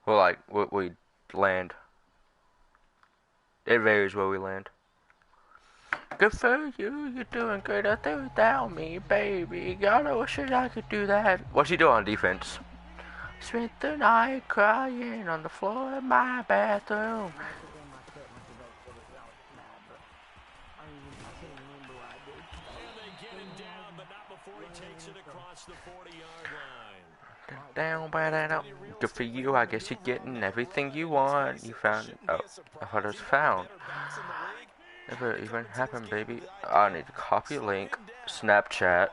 Well, like, we land. It varies where we land. Good for you, you're doing great out there without me, baby. God, I wish I could do that. What's he doing on defense? Spent the night crying on the floor of my bathroom. Down by that up. Good for you, I guess you're getting everything you want. You found, oh, I thought it was found. Never even happened, baby. I need to copy a link. Snapchat.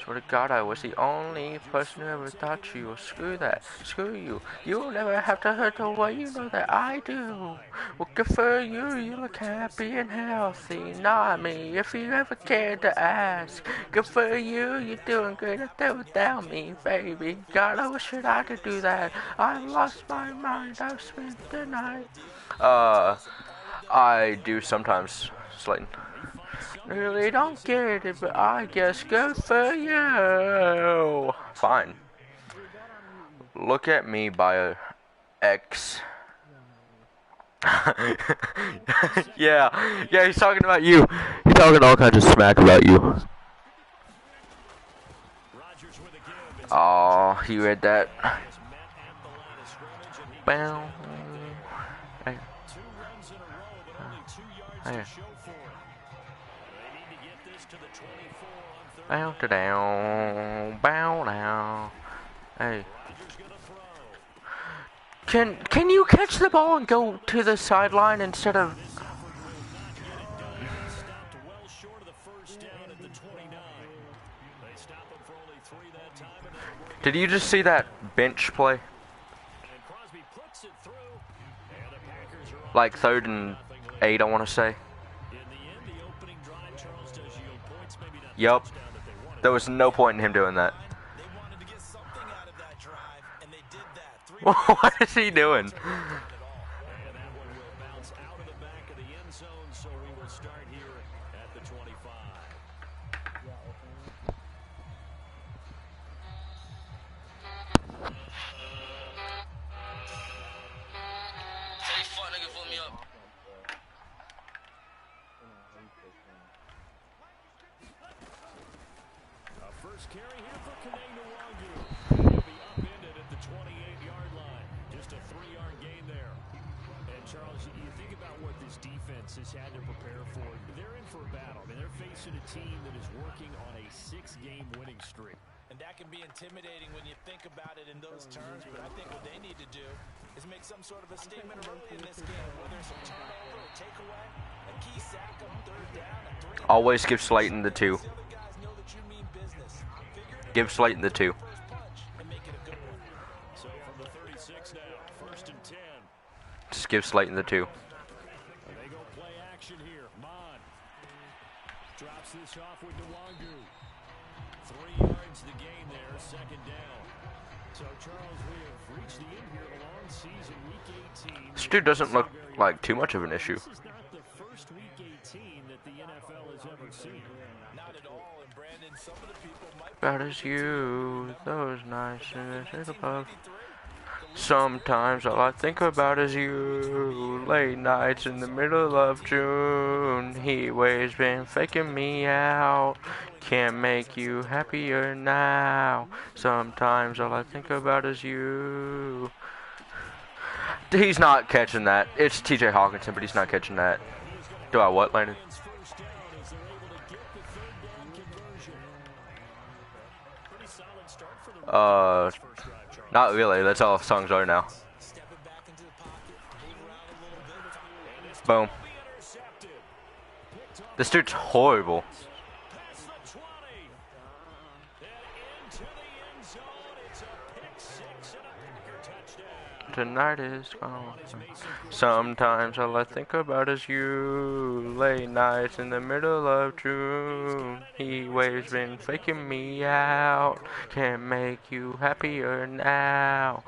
Swear to God, I was the only person who ever thought you. Screw that. Screw you. You'll never have to hurt the way you know that I do. Well, good for you. You look happy and healthy. Not me, if you ever cared to ask. Good for you. You're doing great out there without me, baby. God, I wish that I could do that. I lost my mind. I've spent the night. I do sometimes, Slayton. Really don't get it, but I guess good for you. Fine. Look at me, Bio X. yeah, he's talking about you. He's talking all kinds of smack about you. Oh, he read that. Bow. Hey. Hey. Bow to down, bow down. Hey. Can you catch the ball and go to the sideline instead of? Did you just see that bench play? Like 3rd and 8, I want to say. Yup. There was no point in him doing that. What is he doing? First carry here for Kene Nwangwu. He'll be upended at the 28-yard line. Just a 3-yard gain there. And Charles, you think about what this defense has had to prepare for. They're in for a battle. I mean, they're facing a team that is working on a 6-game winning streak. And that can be intimidating when you think about it in those terms, but I think what they need to do is make some sort of a statement early in this game, whether it's a turnover, a takeaway, a key sack on 3rd down, a 3. Always give Slayton the 2. Give Slayton the 2. So from the 36 now, 1st and 10. Just give Slayton the 2. They go play action here. Mon drops this off with Nwangwu. 3 yards the gain there, 2nd down. So Charles, we have reached the end here of the long season, week 18. This dude doesn't look like too much of an issue. This is not the first week 18 that the NFL has ever seen. Not at all, and Brandon, some of the people might About as you, those nice and above. Sometimes all I think about is you. Late nights in the middle of June. Heat waves been faking me out. Can't make you happier now. Sometimes all I think about is you. He's not catching that. It's TJ Hawkinson, but he's not catching that. Do I what, Landon? Not really. That's all songs are now. Boom. This dude's horrible. Tonight is gone. Sometimes all I think about is you. Late nights in the middle of June. Heat waves been faking me out. Can't make you happier now.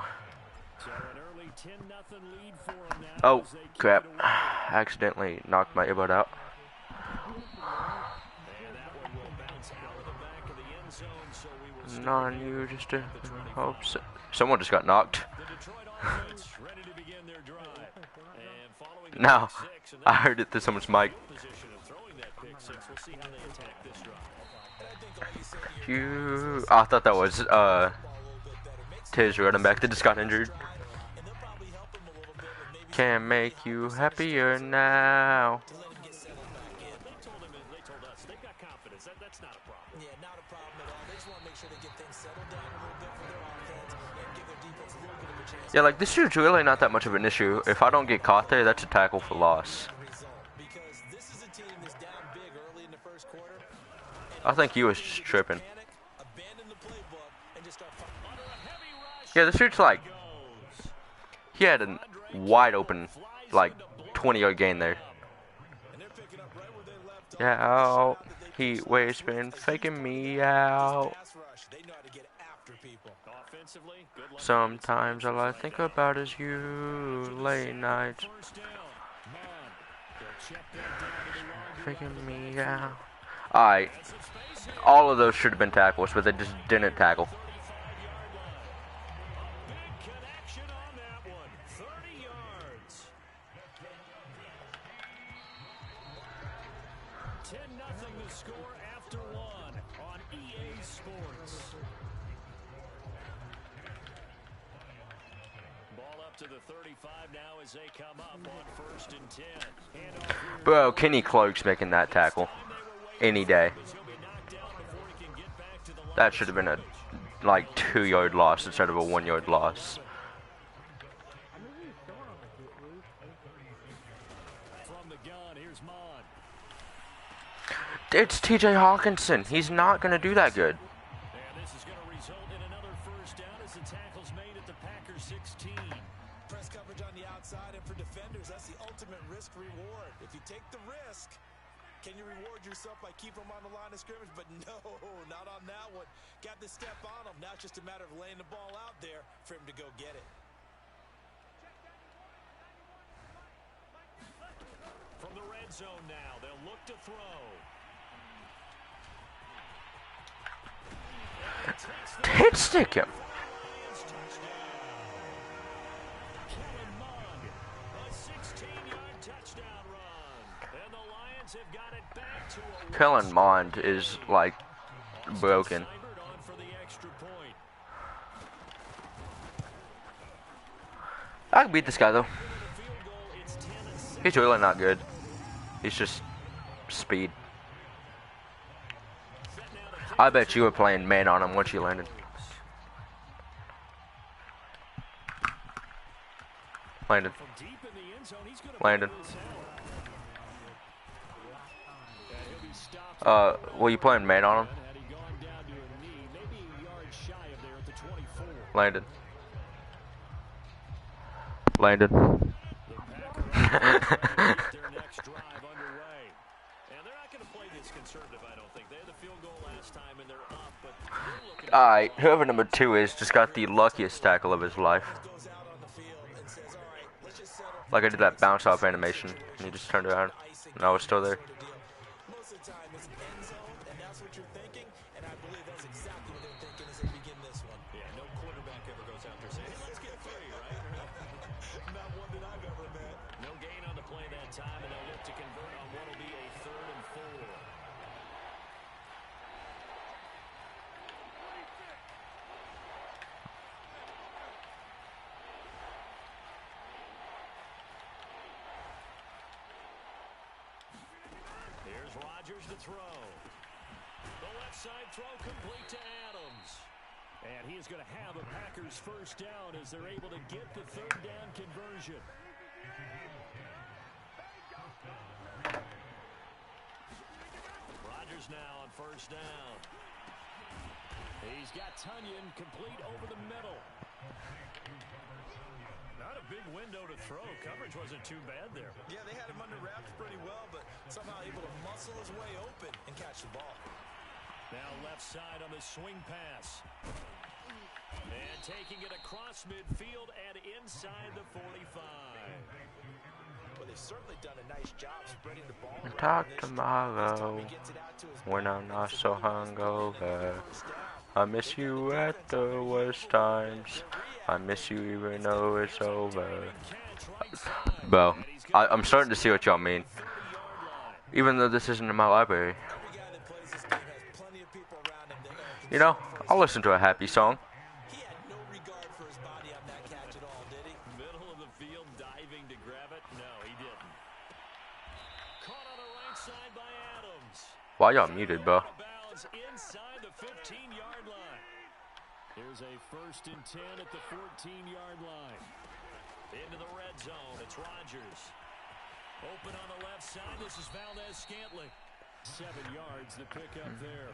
Oh, crap. Accidentally knocked my earbud out. counting on you just to hope so. Someone just got knocked. The Detroit offense ready to begin their drive. And following the No, pick six, and I heard it through someone's mic. position of throwing that pick six. We'll see how they attack this drive. You. I thought that was Tiz running back that just got injured. Can't make you happier now. They told us they've got confidence. That's not a problem. Yeah, not a problem at all. They just want to make sure they get things settled down a little bit for their offense and give their defense a little bit of a chance. Yeah, like this is really not that much of an issue. If I don't get caught there, that's a tackle for loss. Because this is a team that's down big early in the first quarter. I think he was just tripping. Abandon the playbook and just start Under a heavy rush, Yeah, this dude's like, goes. he had a wide open, like, 20-yard gain there. and they're picking up right where they left off. Yeah, oh, Heat wave's been faking me out. Pass rush. They know how to get after people. Offensively, good luck. Sometimes all I think about is you, late nights, First down. Mon. They'll check that down to the line. faking me out. Alright, all of those should have been tackles, but they just didn't tackle. Big connection on that one. 30 yards. 10-0 the score after one on EA Sports. Ball up to the 35 now as they come up on 1st and 10. Handoff. Bro, Kenny Clark's making that tackle any day. He'll be knocked down before he can get back to the line. That should have been a, like, 2-yard loss instead of a 1-yard loss. From the gun, here's Mon. It's TJ Hawkinson. He's not going to do that good. And this is going to result in another first down as the tackle's made at the Packers 16. Press coverage on the outside, and for defenders, that's the ultimate risk reward. If you take the risk, can you reward yourself by keeping them on the line of scrimmage? But no, not on that one. Got the step on him. Now it's just a matter of laying the ball out there for him to go get it. From the red zone now, they'll look to throw. Hit stick him. Lions touchdown. Kellen Mond, a 16-yard touchdown run. And the Lions have got it back to a Kellen Mond is, like, broken. Seibert on for the extra point. I can beat this guy, though. With a field goal, it's 10-7. He's really not good. He's just speed. I bet you were playing man on him once you landed. Landed. From deep in the end zone, he's gonna Landed. pull this out. And he'll be stopped. Were you playing man on him? Had he gone down to a knee, maybe a yard shy of there at the 24. Landed. Landed. The Packers their next drive underway. And they're not going to play this conservative, I don't think. They had the field goal last time and they're up, but they're looking Alright, whoever number 2 is just got the luckiest tackle of his life. Goes out on the field and says, all right, let's just settle for Like I did that bounce off animation, and he just turned around, and I was still there. most of the time it's end zone, and that's what you're thinking, and I believe that's exactly what they're thinking as they begin this one. Yeah, no quarterback ever goes out there saying, hey, let's get free, right? Not one that I've ever met. No gain on the play that time, and they'll look to convert on what will be a 3rd and 4. Here's Rodgers to throw. The left side throw complete to Adams. And he is going to have a Packers first down as they're able to get the 3rd down conversion. Rodgers now on first down. He's got Tunyon complete over the middle. Not a big window to throw. Coverage wasn't too bad there. Yeah, they had him under wraps pretty well, but somehow able to muscle his way open and catch the ball. Now left side on the swing pass. And taking it across midfield and inside the 45. Well, they've certainly done a nice job spreading the ball around. Talk this time. tomorrow This time he gets it out to his when I'm not so hungover. I miss you at the worst times. I miss you even though it's over. Bro, I'm starting to see what y'all mean. Even though this isn't in my library. Every guy that plays this game has plenty of people around him that are You know, concerned for his I'll listen to a happy song. He had no regard for his body on that catch at all, did he? Middle of the field, diving to grab it. No, he didn't. Caught on the right side by Adams. Why y'all muted, bro? Inside the 15-yard line. Here's a 1st and 10 at the 14-yard line. Into the red zone. It's Rodgers. Open on the left side. This is Valdez-Scantling. 7 yards to pick up there.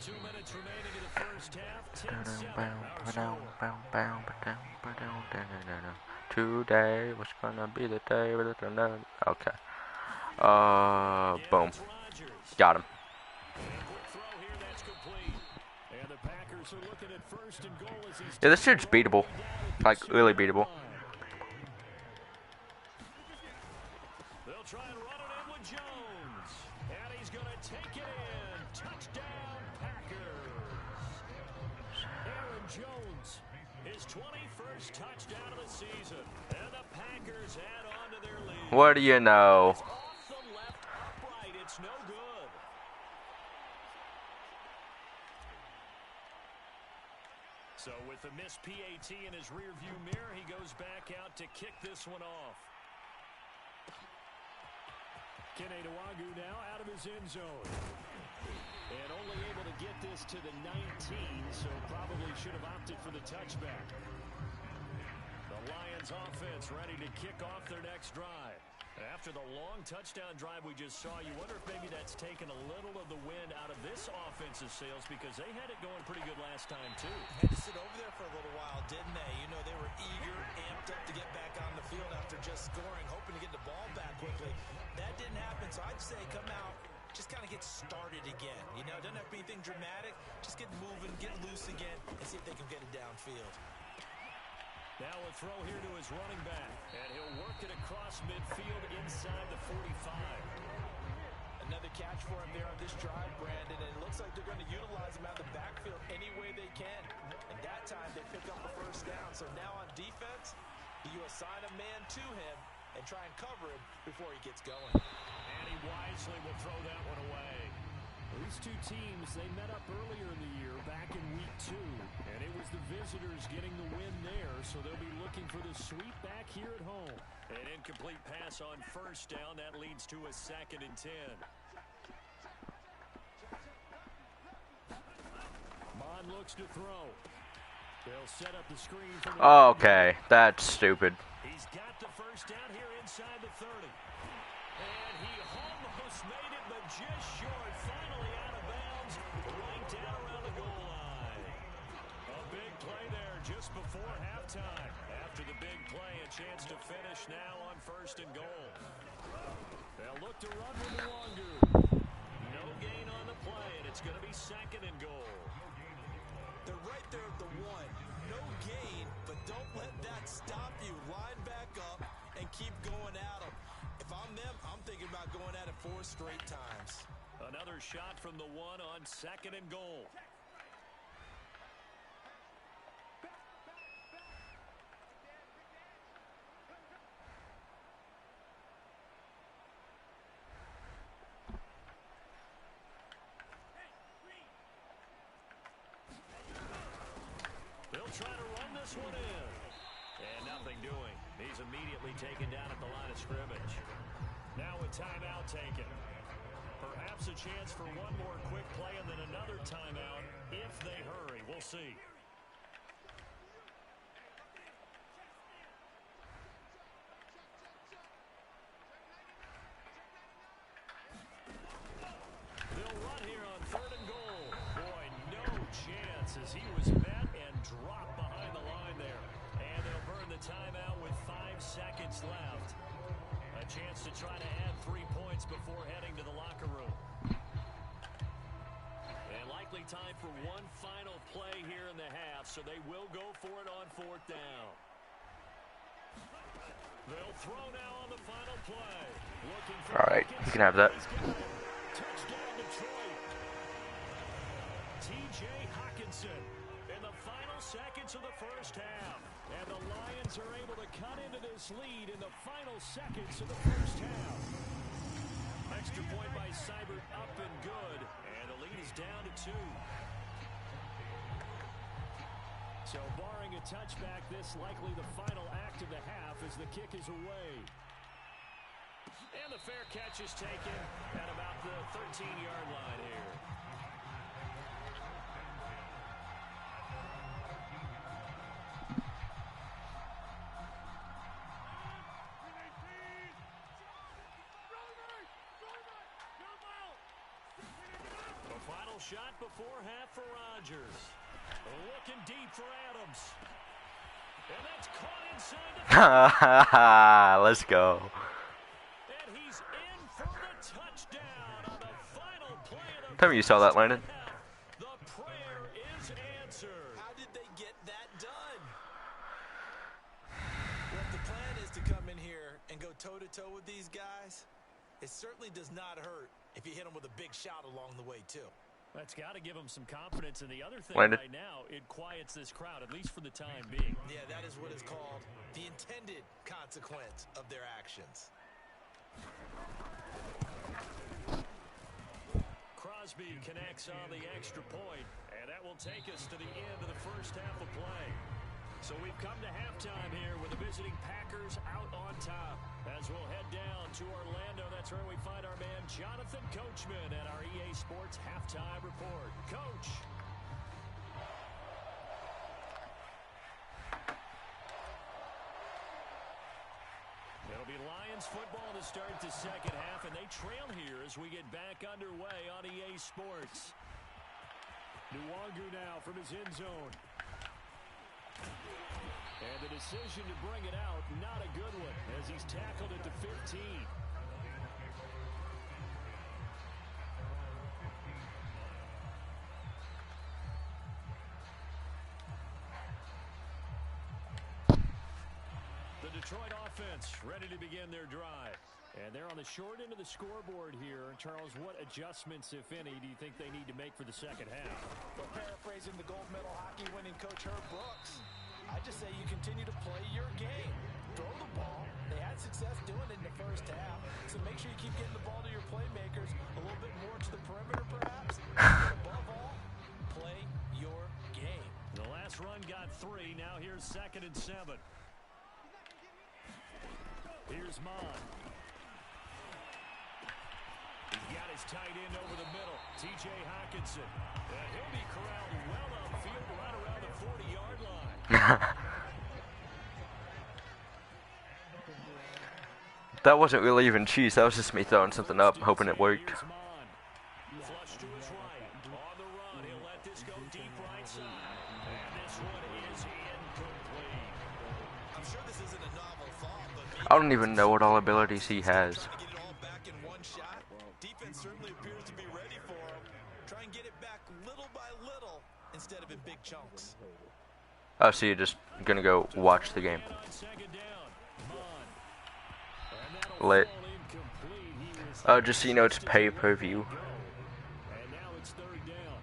2 minutes remaining in the first half. 10-7. Today was gonna be the day with the okay. Boom. Got him. Yeah, this dude's beatable. Like, really beatable. They'll try and run it in with Jones. And he's going to take it in. Touchdown, Packers. Aaron Jones, his 21st touchdown of the season. And the Packers add on to their lead. What do you know? Off the left upright. It's no good. So with the missed PAT in his rearview mirror, he goes back out to kick this one off. Kene Nwangwu now out of his end zone. And only able to get this to the 19, so probably should have opted for the touchback. The Lions offense ready to kick off their next drive. After the long touchdown drive we just saw, you wonder if maybe that's taken a little of the wind out of this offensive sails, because they had it going pretty good last time, too. Had to sit over there for a little while, didn't they? You know, they were eager, amped up to get back on the field after just scoring, hoping to get the ball back quickly. That didn't happen, so I'd say come out, just kind of get started again. You know, doesn't have to be anything dramatic. Just get moving, get loose again, and see if they can get it downfield. Now a throw here to his running back, and he'll work it across midfield inside the 45. Another catch for him there on this drive, Brandon, and it looks like they're going to utilize him out of the backfield any way they can. And that time they pick up the first down. So now on defense, you assign a man to him and try and cover him before he gets going. And he wisely will throw that one away. These two teams, they met up earlier in the year, back in week 2, and it was the visitors getting the win there, so they'll be looking for the sweep back here at home. An incomplete pass on first down, that leads to a 2nd and 10. Mond looks to throw. They'll set up the screen for the Okay, that's stupid. He's got the first down here inside the 30. And he almost made it, but just short. Finally out of bounds, right down around the goal line. A big play there just before halftime. After the big play, a chance to finish now on 1st and goal. They'll look to run with Nwangwu. No gain on the play, and it's going to be 2nd and goal. They're right there at the 1. No gain, but don't let that stop you. Line back up and keep going at them. If I'm them, I'm thinking about going at it 4 straight times. Another shot from the 1 on 2nd and goal. They'll try to run this one in. And nothing doing. He's immediately taken down at the line of scrimmage. Now a timeout taken. Perhaps a chance for one more quick play and then another timeout if they hurry. We'll see. They'll run here on 3rd and goal. Boy, no chance as he was met and dropped behind the line there. And they'll burn the timeout with 5 seconds left. A chance to try to add 3 points before heading to the locker room. And likely time for one final play here in the half, so they will go for it on 4th down. They'll throw now on the final play. All right, you can have that. Touchdown Detroit. T.J. Hockenson in the final seconds of the first half. And the Lions are able to cut into this lead in the final seconds of the first half. Extra point by Seibert, up and good. And the lead is down to 2. So barring a touchback, this likely the final act of the half as the kick is away. And the fair catch is taken at about the 13-yard line here. The final shot before half for Rodgers. Looking deep for Adams. And that's caught inside the Let's go. And he's in for the touchdown on the final play of the Tell me you saw that, Landon. The prayer is answered. How did they get that done? Well, if the plan is to come in here and go toe-to-toe with these guys, it certainly does not hurt if you hit them with a big shot along the way, too. That's got to give them some confidence. And the other thing Landon. right now, it quiets this crowd, at least for the time being. Yeah, that is what is called the intended consequence of their actions. Crosby connects on the extra point, and that will take us to the end of the first half of play. So we've come to halftime here with the visiting Packers out on top. As we'll head down to Orlando, that's where we find our man Jonathan Coachman at our EA Sports Halftime Report. Coach. It'll be Lions football to start the second half, and they trail here as we get back underway on EA Sports. Nwangu now from his end zone. And the decision to bring it out, not a good one, as he's tackled at the 15. The Detroit offense ready to begin their drive. And they're on the short end of the scoreboard here. Charles, what adjustments, if any, do you think they need to make for the second half? Well, paraphrasing the gold medal hockey winning coach Herb Brooks, I just say you continue to play your game. Throw the ball. They had success doing it in the first half. So make sure you keep getting the ball to your playmakers a little bit more to the perimeter, perhaps. But above all, play your game. The last run got 3. Now here's 2nd and 7. Here's Mon. He's got his tight end over the middle, T.J. Hockenson. And he'll be corralled well upfield right around the 40-yard line. That wasn't really even cheese. That was just me throwing something up, hoping it worked. Here's Mon. Flush to his right. On the run, he'll let this go deep right side. And this one is incomplete. I'm sure this isn't a novel thought, but I don't even know what all abilities he has. trying to get it all back in one shot. Defense certainly appears to be ready for him. Try and get it back little by little instead of in big chunks. Oh, so you're just gonna go watch the game. On 2nd down, Mon. And that'll Lit. fall incomplete. He was Oh, just so you know, it's pay-per-view. And now it's 3rd down.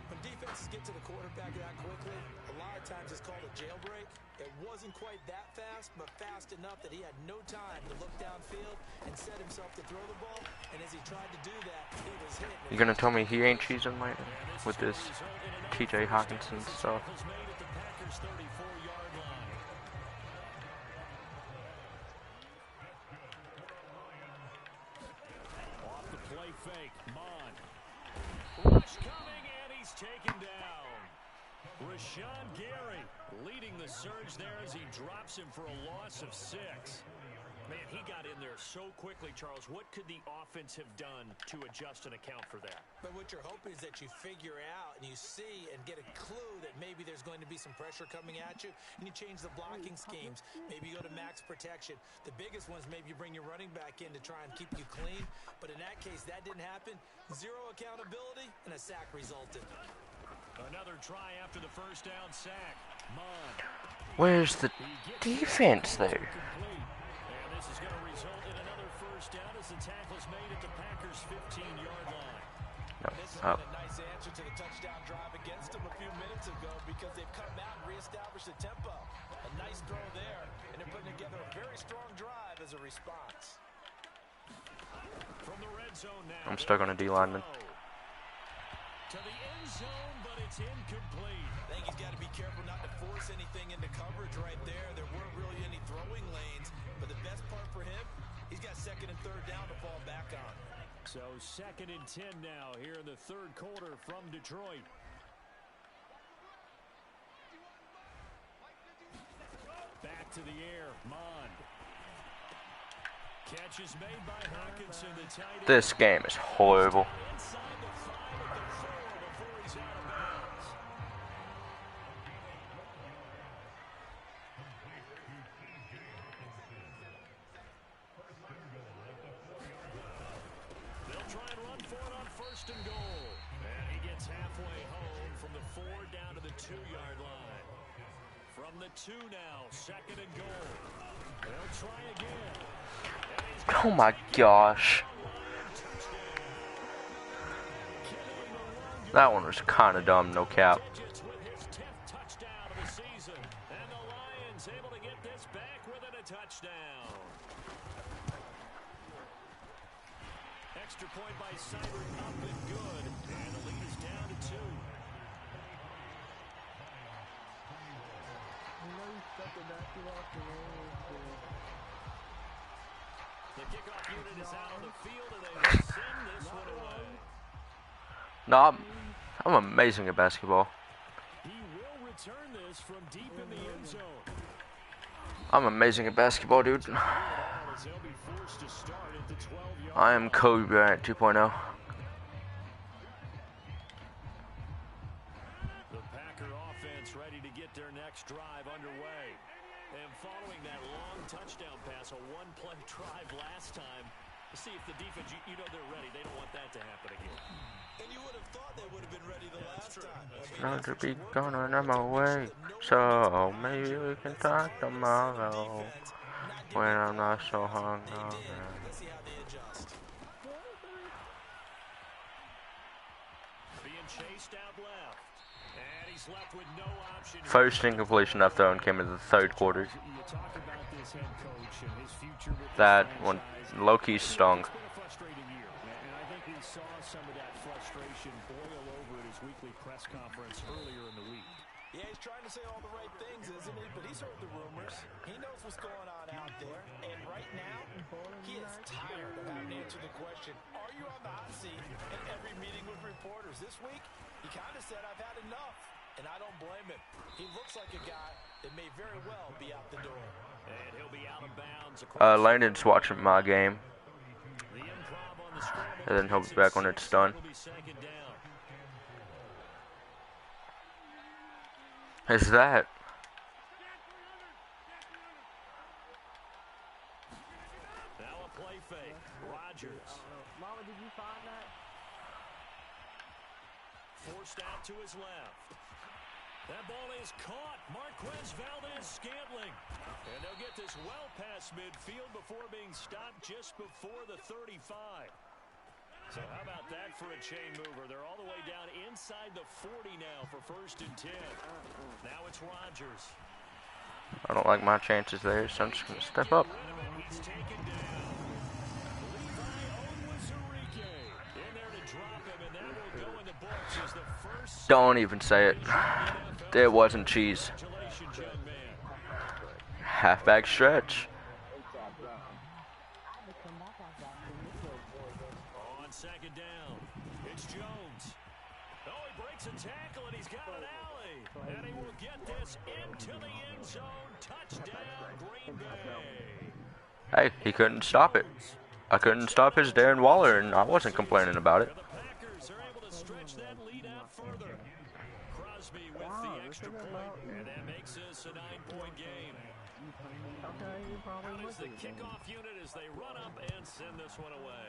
When defenses get to the quarterback that quickly, a lot of times it's called a jailbreak. It wasn't quite that fast, but fast enough that he had no time to look downfield and set himself to throw the ball. And as he tried to do that, he was hit. You gonna tell me he ain't cheesing my with this T.J. Hockenson stuff? Was made at the Packers' 34-yard line. Off the play fake, Mon. Rush coming, and he's taken down. Rashawn Gary leading the surge there as he drops him for a loss of 6. Man, he got in there so quickly, Charles. What could the offense have done to adjust and account for that? But what you're hoping is that you figure out and you see and get a clue that maybe there's going to be some pressure coming at you, and you change the blocking schemes. Maybe you go to max protection. The biggest ones, maybe you bring your running back in to try and keep you clean. But in that case, that didn't happen. 0 accountability, and a sack resulted. Another try after the first down sack. Mon. Where's the defense there? Complete. And this is going to result in another first down as the tackle's made at the Packers' 15-yard line. No, And this has up. been a nice answer to the touchdown drive against them a few minutes ago because they've come out and reestablished the tempo. A nice throw there, and they're putting together a very strong drive as a response. From the red zone now. I'm stuck on a D lineman. To the end zone, but it's incomplete. I think he's got to be careful not to force anything into coverage right there. There weren't really any throwing lanes, but the best part for him, he's got second and third down to fall back on. So 2nd and 10 now here in the third quarter from Detroit. Back to the air, Mond. Catch is made by Hawkinson, the tight end. This game is horrible. Inside the 5 at the 4 before he's out of bounds. They'll try and run for it on 1st and goal. And he gets halfway home from the 4 down to the 2-yard line. From the 2 now, 2nd and goal. They'll try again. Oh my gosh. That one was kind of dumb, no cap. With his 10th touchdown of the season. And the Lions able to get this back within a touchdown. Extra point by Seibert up and good. And the lead is down to 2. The kickoff unit is out on the field, and they will send this one away. No, I'm amazing at basketball. He will return this from deep in the end zone. I'm amazing at basketball, dude. As they'll be forced to start at the 12-yard I am Kobe Bryant 2.0. The Packer offense ready to get their next drive underway. And following that long touchdown pass, a one-play drive last time, to see if the defense, you know they're ready. They don't want that to happen again. And you would have thought they would have been ready the last time. Trying to be gone on my way, so maybe we can talk tomorrow when I'm not so hungover. Let's see how they adjust. Being chased out left. And he's left with no option. First incompletion I've thrown came in the third quarter. You talk about this head coach and his future with this That one franchise. low-key stung. It's been a frustrating year. And I think we saw some of that frustration boil over at his weekly press conference earlier in the week. Yeah, he's trying to say all the right things, isn't he? But he's heard the rumors. He knows what's going on out there. And right now, he is tired of having to answer the question, are you on the hot seat in every meeting with reporters? This week, he kind of said, I've had enough. And I don't blame him. He looks like a guy that may very well be out the door. And he'll be out of bounds. Landon's watching my game, The improv on the scramble and then he'll be back when it's done. will be 2nd down. Is that? Now a play fake. Rodgers. Mama, did you find that? Forced out to his left. That ball is caught. Marquez Valdez-Scantling. And they'll get this well past midfield before being stopped just before the 35. So how about that for a chain mover? They're all the way down inside the 40 now for 1st and 10. Now it's Rodgers. I don't like my chances there, so I'm just gonna step up. He's taken down. Levi Onwuzurike in there to drop him, and that will go in the books as the first. Don't even say it. It wasn't cheese. Congratulations, young man. Halfback stretch. On 2nd down, it's Jones. Oh, he breaks a tackle, and he's got an alley. And he will get this into the end zone. Touchdown, Green Bay. Hey, he couldn't stop it. I couldn't stop his Darren Waller, and I wasn't complaining about it. The Packers are able to stretch that lead out further. Crosby with the extra point, and that makes this a 9-point game. Okay, you probably Out is was the kickoff unit as they run up and send this one away.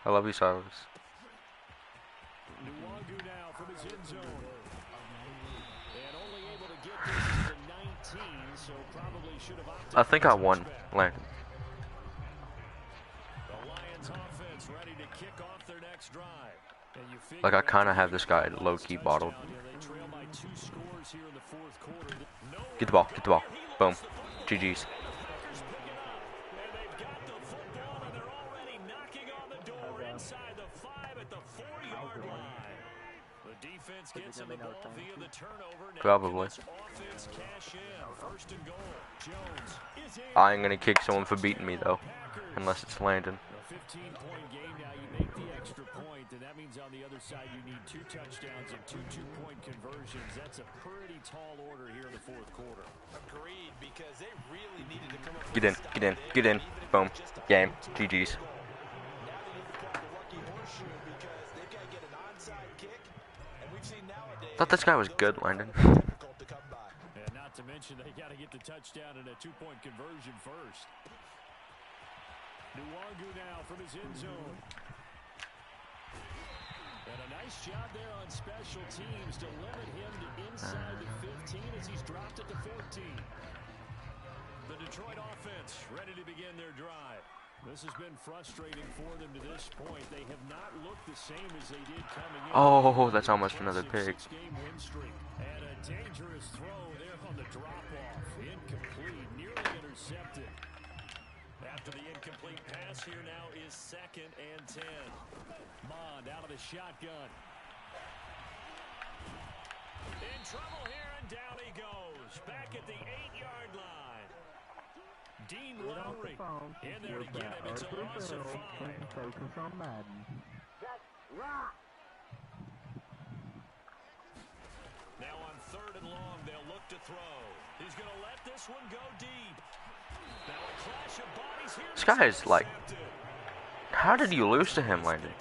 I love you, Silas. Nwangu now from his end zone. And only able to get this to the 19, so probably should have opted I think for I a won, touchback. Landon. The Lions offense ready to kick off their next drive. And you figure Like, I kind of after have this guy low-key bottled. touchdown, they trail by 2 scores here in the fourth quarter. Get the ball, get the ball. Boom. GG's. Packers pick it up, and they've got the football, and they're already knocking on the door inside the 5 at the 4-yard line. The defense gets him the ball via the turnover. Now Probably. can this offense cash in? First and goal. Jones is in. I ain't gonna kick someone for beating me, though. Unless it's Landon. A 15-point game now. You make the extra point, and that means on the other side you need 2 touchdowns and 2 two-point conversions. That's a pretty tall order here in the fourth quarter. Agreed, because they really needed to come up Get in, get in, get in. Boom. Game. GG's. Now they need to play the lucky horseshoe because they've got to get an onside kick, and we've seen nowadays. Thought this guy was good, Landon. Difficult to come by. And not to mention they got to get the touchdown and a 2-point conversion first. Nwangu now from his end zone. And a nice job there on special teams to limit him to inside the 15 as he's dropped at the 14. The Detroit offense ready to begin their drive. This has been frustrating for them to this point. They have not looked the same as they did coming in. Oh, that's almost another pig. Six-game win streak. And a dangerous throw there on the drop-off. Incomplete, nearly intercepted. After the incomplete pass, here now is 2nd and 10. Mond out of the shotgun. In trouble here, and down he goes. Back at the 8-yard line. Dean Lowry in there to get him. It's a loss of 5. Focus on Madden. Now on 3rd and long, they'll look to throw. He's going to let this one go deep. Now a clash of bodies here. This guy is like... How did you lose to him, Landon?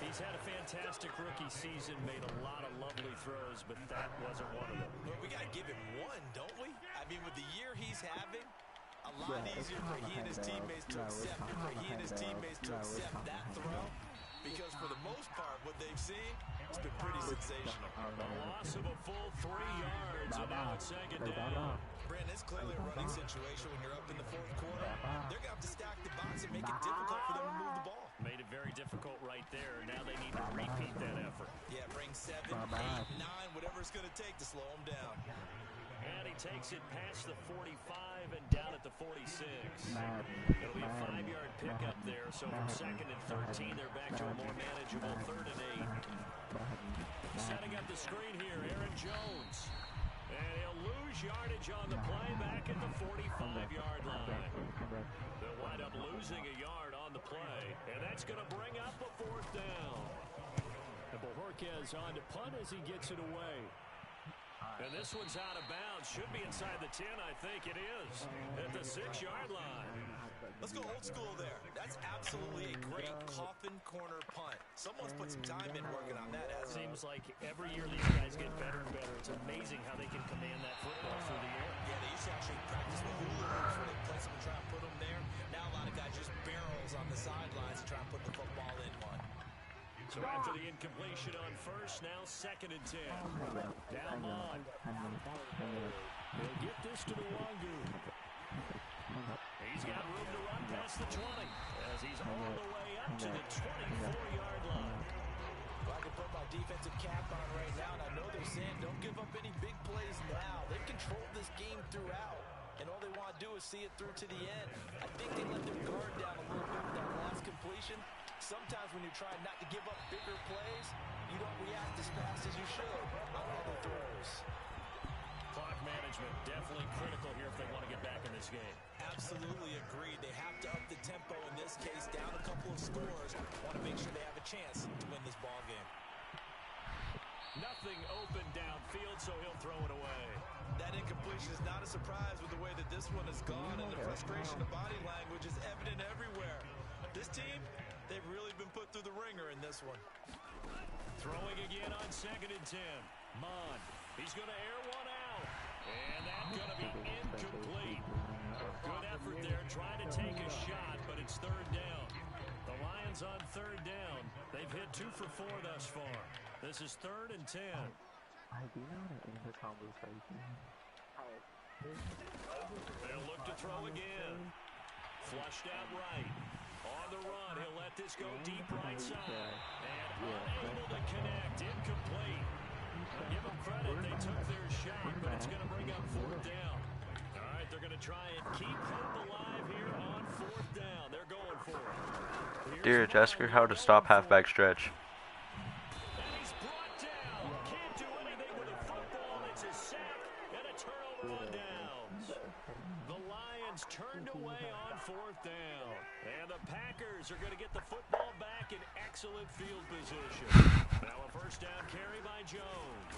He's had a fantastic rookie season, made a lot of lovely throws, but that wasn't one of them. But we got to give him one, don't we? I mean, with the year he's having, a lot easier for he and his teammates to accept it, for he and his teammates to accept that throw. Because for the most part, what they've seen, it's been pretty sensational. A loss of a full 3 yards, and now it's 2nd down. Brandon, it's clearly a running situation when you're up in the fourth quarter. They're going to have to stack the box and make it difficult for them to move the ball. Made it very difficult right there. Now they need to repeat that effort. Yeah, bring 7, 8, 9, whatever it's going to take to slow them down. And he takes it past the 45 and down at the 46. It'll be a 5-yard pickup there. So from 2nd and 13, they're back to a more manageable 3rd and 8. Setting up the screen here, Aaron Jones. And he'll lose yardage on the play back at the 45-yard line. They'll wind up losing a yard on the play. And that's going to bring up a 4th down. And Bojorquez on to punt as he gets it away. And this one's out of bounds. Should be inside the 10, I think it is. At the 6-yard line. Let's go old school there. That's absolutely a great coffin corner punt. Someone's put some time in working on that. Seems like every year these guys get better and better. It's amazing how they can command that football through the air. Yeah, they used to actually practice with hula hoops where they place them and try and put them there. Now a lot of guys just barrels on the sidelines to try and put the football in one. So after the incompletion on 1st, now 2nd and 10. Down on. They'll get this to Nwangu. He's got room to run past the 20 as he's all the way up to the 24-yard line. Well, I can put my defensive cap on right now, and I know they're saying don't give up any big plays now. They've controlled this game throughout, and all they want to do is see it through to the end. I think they let their guard down a little bit with that last completion. Sometimes when you're trying not to give up bigger plays, you don't react as fast as you should on all the throws. Clock management definitely critical here if they want to get back in this game. Absolutely agreed. They have to up the tempo in this case, down a couple of scores. Want to make sure they have a chance to win this ball game. Nothing open downfield, so he'll throw it away. That incompletion is not a surprise with the way that this one has gone, and the frustration of body language is evident everywhere. This team, they've really been put through the ringer in this one. Throwing again on 2nd and 10. Mond, he's going to air one out. And that's going to be incomplete. Good effort there, trying to take a shot, but it's 3rd down. The Lions on 3rd down. They've hit 2 for 4 thus far. This is 3rd and 10. I do not in the conversation. They'll look to throw again. Flushed out right. On the run, he'll let this go deep right side. And unable to connect. Incomplete. Give them credit. They took their shot, but it's going to bring up fourth down. All right, they're going to try and keep hope alive here on fourth down. They're going for it. Dear Jessica, how to stop halfback stretch. And he's brought down. Can't do anything with a football. It's a sack and a turnover on downs. The Lions turned away on fourth down. And the Packers are going to get the football back in excellent field position. Now a first down carry by Jones.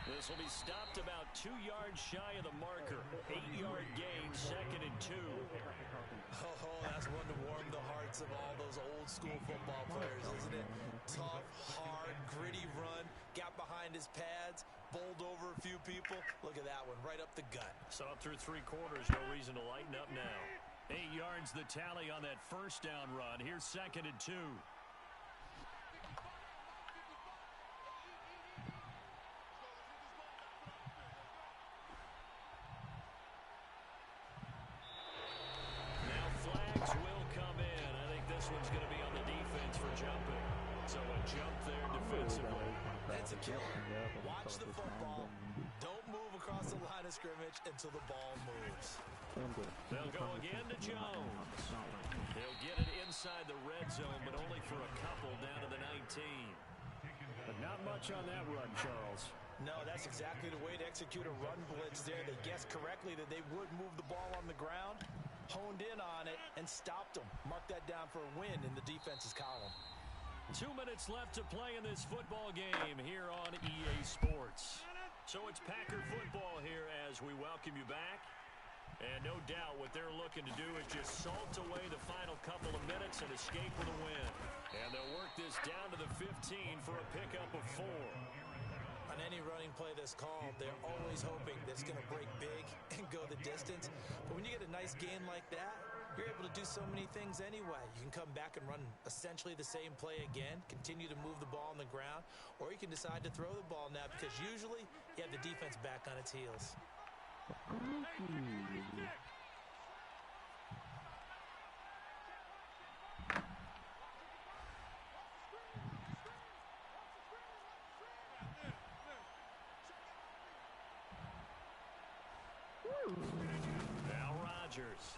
This will be stopped about 2 yards shy of the marker. 8-yard gain, 2nd and 2. Oh, that's one to warm the hearts of all those old school football players, isn't it? Tough, hard, gritty run, got behind his pads, bowled over a few people. Look at that one, right up the gut. So up through 3 quarters, no reason to lighten up now. 8 yards the tally on that first down run. Here's 2nd and 2. Now flags will come in. I think this one's going to be on the defense for jumping. So a jump there defensively. That's a killer. Watch the football. Don't move across the line of scrimmage until the ball moves. They'll go again to Jones. He'll get it inside the red zone, but only for a couple down to the 19. But not much on that run, Charles. No, that's exactly the way to execute a run blitz there. They guessed correctly that they would move the ball on the ground, honed in on it, and stopped them. Mark that down for a win in the defense's column. 2 minutes left to play in this football game here on EA Sports. So it's Packer football here as we welcome you back. And no doubt what they're looking to do is just salt away the final couple of minutes and escape with a win. And they'll work this down to the 15 for a pickup of 4. On any running play that's called, they're always hoping that it's going to break big and go the distance. But when you get a nice gain like that, you're able to do so many things anyway. You can come back and run essentially the same play again, continue to move the ball on the ground, or you can decide to throw the ball now because usually you have the defense back on its heels. Now Rodgers.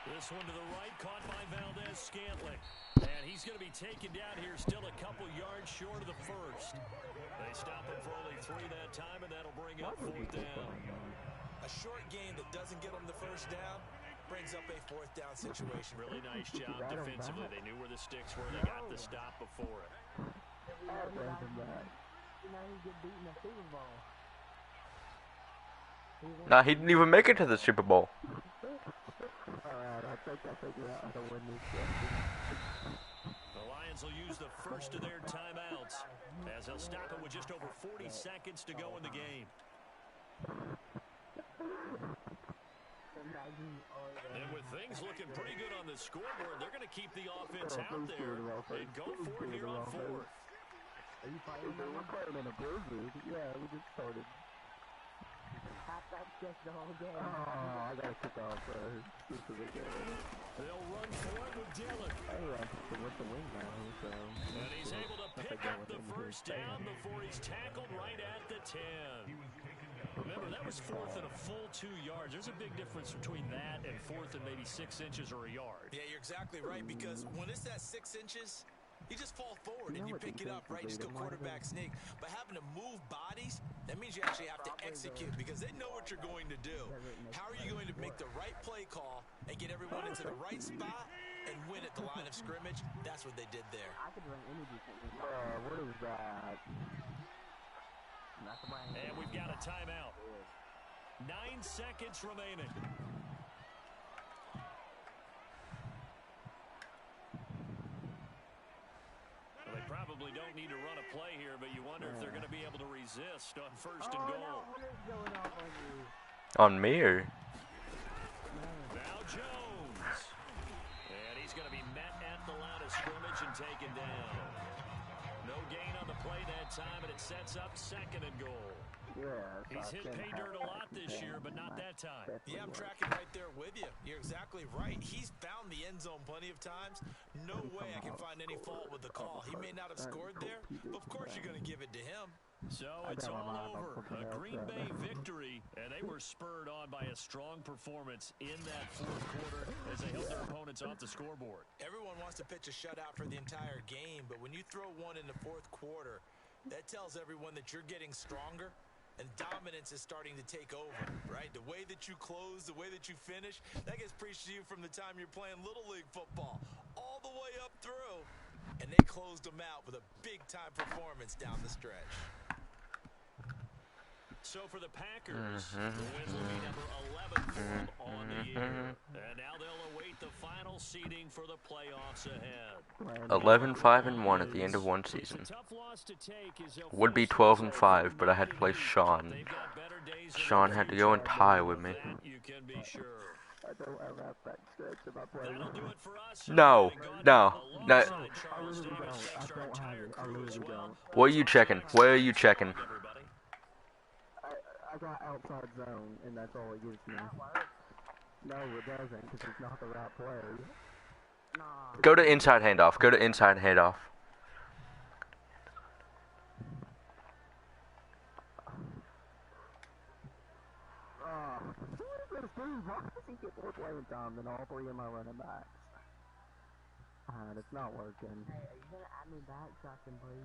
This one to the right, caught by Valdez-Scantling. And he's going to be taken down here, still a couple yards short of the first. They stop him for only 3 that time, and that'll bring up fourth down. A short gain that doesn't get them the first down brings up a fourth down situation. Really nice job defensively. They knew where the sticks were. They got the stop before it. Nah, he didn't even make it to the Super Bowl. The Lions will use the first of their timeouts as they'll stop it with just over 40 seconds to go in the game. And with things looking pretty good on the scoreboard, they're going to keep the offense out there and go for it here on fourth. Are you fighting? We're fighting in a blizzard. Yeah, we just started. Halfback just the whole game. Oh, I gotta kick off first. This is a game. They'll run for it with Dillon. I ran with the wing now, so. And he's able to pick up the first down before he's tackled right at the 10. Remember, that was fourth and a full 2 yards. There's a big difference between that and fourth and maybe 6 inches or a yard. Yeah, you're exactly right, because when it's that 6 inches, you just fall forward and you pick it up, right? Just go quarterback sneak. But having to move bodies, that means you actually have to execute because they know what you're going to do. How are you going to make the right play call and get everyone into the right spot and win at the line of scrimmage? That's what they did there. I could run any defense. What is that? And we've got a timeout. 9 seconds remaining. Well, they probably don't need to run a play here, but you wonder if they're going to be able to resist on first and goal. On me or? Now Jones. And he's going to be met at the line of scrimmage and taken down. No gain on the play that time, and it sets up 2nd and goal. He's hit pay dirt a lot this year, but not that time. Yeah, I'm tracking right there with you. You're exactly right. He's found the end zone plenty of times. No way I can find any fault with the call. He may not have scored there, but of course you're going to give it to him. So it's all over. A Green Bay victory, and they were spurred on by a strong performance in that fourth quarter as they held their opponents off the scoreboard. Everyone wants to pitch a shutout for the entire game, but when you throw one in the fourth quarter, that tells everyone that you're getting stronger and dominance is starting to take over, right? The way that you close, the way that you finish, that gets preached to you from the time you're playing Little League football all the way up through, and they closed them out with a big-time performance down the stretch. So for the Packers, the win will be number 11 for them on the year. And now they'll await the final seeding for the playoffs ahead. 11-5-1 at the end of one season. Would be 12-5, but I had to play Sean. Sean had to go and tie with me. You can be sure. I don't have that stretch if I play. That'll do it for us. No. I don't have it. I literally don't. What are you checking? Where are you checking? I got outside zone, and that's all it gives me. No, it doesn't, because it's not the right play. Go to inside handoff. Go to inside handoff. Who is this dude? Why does he get more playing time than all three of my running backs? It's not working. Hey, are you gonna add me back so I can play you?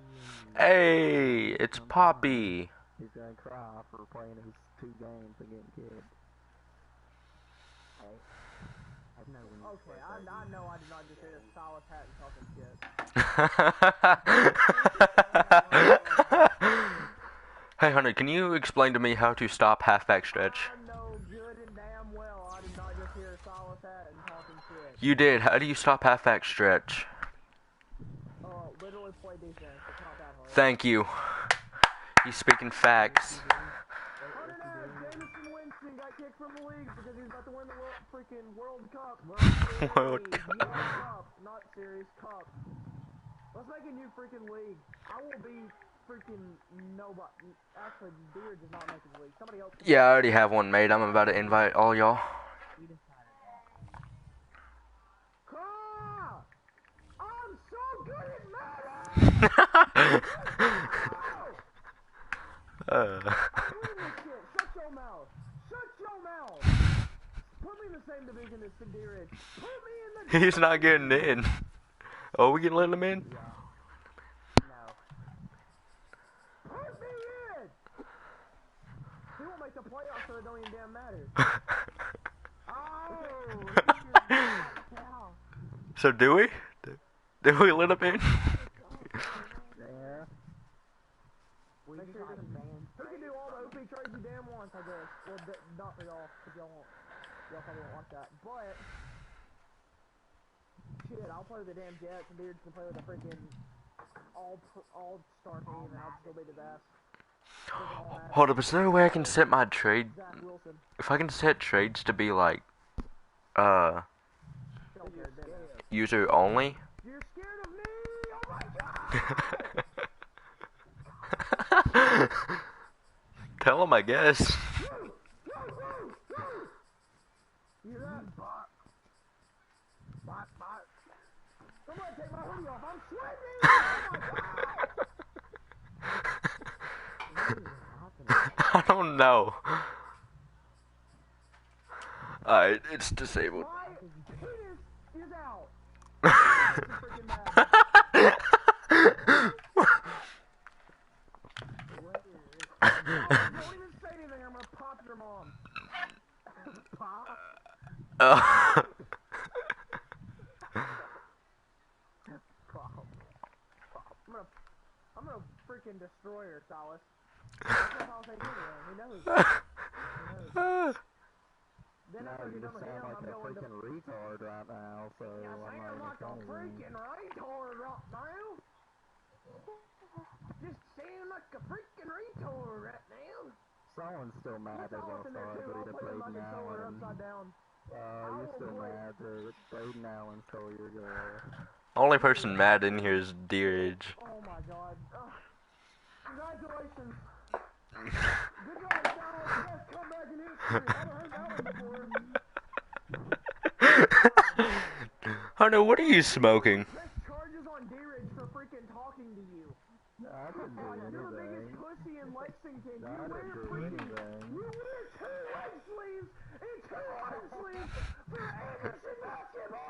Hey, it's Poppy. He's gonna cry for playing his 2 games and getting killed. Hey. Okay, I know I did not just hear a solid hat and talking shit. Hey, Hunter, can you explain to me how to stop halfback stretch? I know good and damn well I did not just hear a solid hat and talking shit. You did. How do you stop halfback stretch? Literally play defense. It's not that hard. Thank you. He's speaking facts. Jameson Winston got kicked from the league because he's about to win the freaking World Cup. World Cup. Cup, not Series Cup. Let's make a new freaking league. I will be freaking nobody. Actually, Beard does not make the league. Somebody else. Yeah, I already have one made. I'm about to invite all y'all. I'm so good at Madden! Shut your mouth! Shut your mouth! Put me in the same division as Sedirich. Put me in the. He's not getting in. Oh, we can let him in? No. Put me in! He won't make the playoffs, so it don't even damn matter. Oh! So do we? Do we let him in? Yeah. We can do all the OP trades you damn want, I guess. Well, not for y'all, because y'all probably won't want that. But, shit, I'll play with the damn Jets, and Beards can play with the freaking all-star team, and I'll still be the best. Hold up, is there a way I can set my trade? Zach Wilson. If I can set trades to be like, user only? You're scared of me? Oh my god! Tell him, I guess. You hear that? Bot. Somebody take my hoodie off. I'm sweating! Oh my god! I don't know. Alright, it's disabled. My penis is out! Don't even say anything, I'm gonna pop your mom. Pop? I'm gonna freaking destroy her, Solace. That's what I'll say anyway. He knows. Then after you done with him, I'm going to retard right now, so I'm not even like a freaking retard right now. Just saying like a freaking retard right now. Someone's still mad that I started to Braden Allen. You're still mad that Braden Allen stole your girl. Only person mad in here is Deerage. Oh my god. Congratulations. job, Dallas. Best comeback in history. I haven't heard that one before. Hunter, what are you smoking? Press charges on D-Ridge for freaking talking to you. I didn't do anything. You're the biggest pussy in Lexington. You wear freaking... You wear 2 leg sleeves and 2 arm sleeves for Anderson basketball.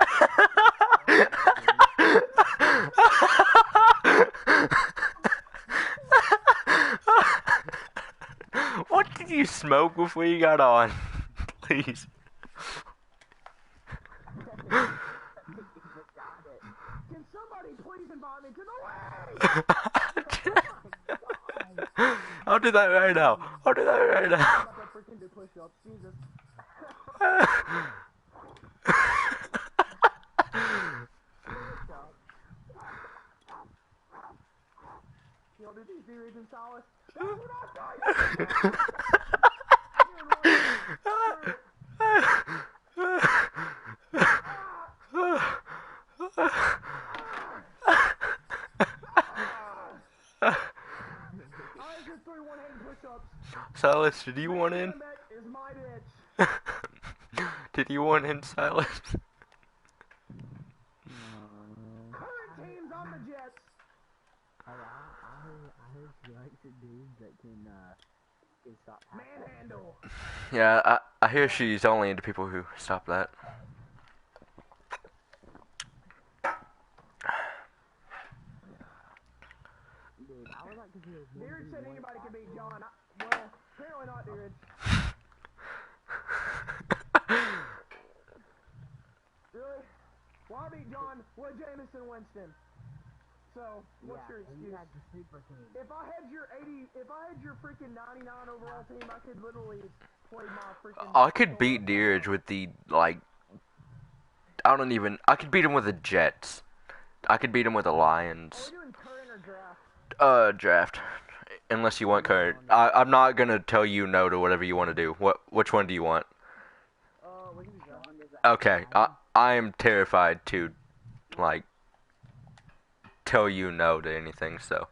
What did you smoke before you got on? Please. Can somebody please invite me to the wedding? I'll do that right now. I'll do that right now. I'm about to freaking do push-ups. Jesus. You want to do these D-Ridge and Silas? That's what I Silas, did you want in? Did you want in, Silas? Current teams on the Jets. I heard she likes it dudes that can stop Manhandle. Yeah, I hear she's only into people who stop that. Dude, I would like to hear Deerage said anybody can beat John. Well, apparently not, Deerage. Really? Why beat John with Jameson Winston? So, what's your excuse? You had the super team. If I had your freaking 99 overall team, I could literally play my freaking... I could beat Deerage with the, like... I could beat him with the Jets. I could beat him with the Lions. Are we doing current or draft? Draft. Unless you want current. I'm not gonna tell you no to whatever you want to do. Which one do you want? We can do draft. Okay, I am terrified to, like, tell you no to anything, so.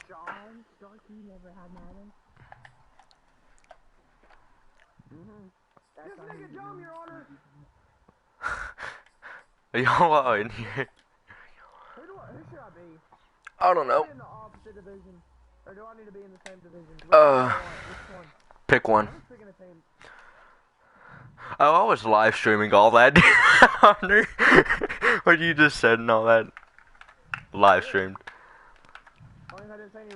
John, Starkey never had Madden. This nigga John, Your Honor. Y'all are in here. Who should I be? I don't know. In the opposite division, or do I need to be in the same division? Which one? Pick one. I'm just picking a team. Oh, I was live streaming all that, Hunter. What you just said and all that. Live streamed. Only if I didn't say any